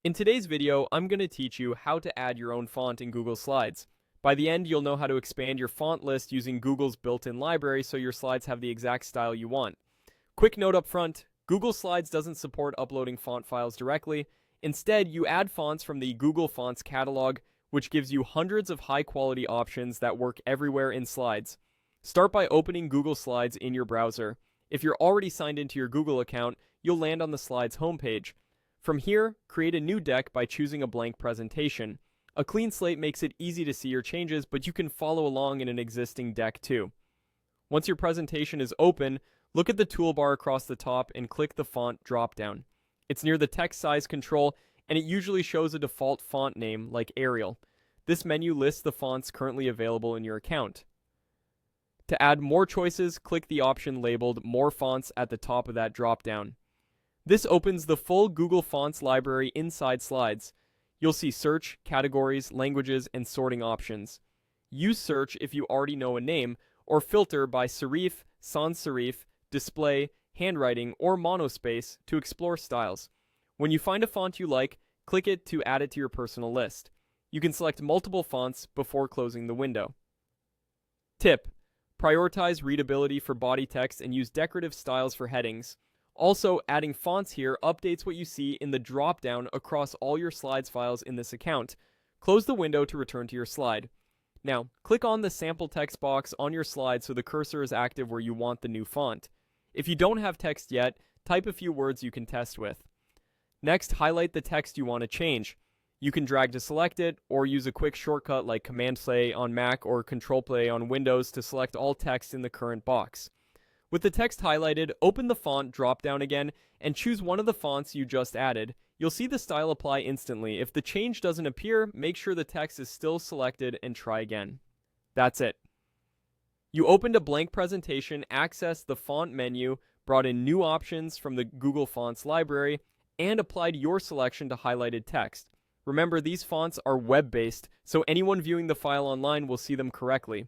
In today's video, I'm going to teach you how to add your own font in Google Slides. By the end, you'll know how to expand your font list using Google's built-in library so your slides have the exact style you want. Quick note up front, Google Slides doesn't support uploading font files directly. Instead, you add fonts from the Google Fonts catalog, which gives you hundreds of high-quality options that work everywhere in Slides. Start by opening Google Slides in your browser. If you're already signed into your Google account, you'll land on the Slides homepage. From here, create a new deck by choosing a blank presentation. A clean slate makes it easy to see your changes, but you can follow along in an existing deck too. Once your presentation is open, look at the toolbar across the top and click the font dropdown. It's near the text size control, and it usually shows a default font name like Arial. This menu lists the fonts currently available in your account. To add more choices, click the option labeled More Fonts at the top of that dropdown. This opens the full Google Fonts library inside Slides. You'll see search, categories, languages, and sorting options. Use search if you already know a name, or filter by serif, sans serif, display, handwriting, or monospace to explore styles. When you find a font you like, click it to add it to your personal list. You can select multiple fonts before closing the window. Tip: prioritize readability for body text and use decorative styles for headings. Also, adding fonts here updates what you see in the drop-down across all your Slides files in this account. Close the window to return to your slide. Now, click on the sample text box on your slide so the cursor is active where you want the new font. If you don't have text yet, type a few words you can test with. Next, highlight the text you want to change. You can drag to select it, or use a quick shortcut like Command-Play on Mac or Control-Play on Windows to select all text in the current box. With the text highlighted, open the font drop-down again and choose one of the fonts you just added. You'll see the style apply instantly. If the change doesn't appear, make sure the text is still selected and try again. That's it. You opened a blank presentation, accessed the font menu, brought in new options from the Google Fonts library, and applied your selection to highlighted text. Remember, these fonts are web-based, so anyone viewing the file online will see them correctly.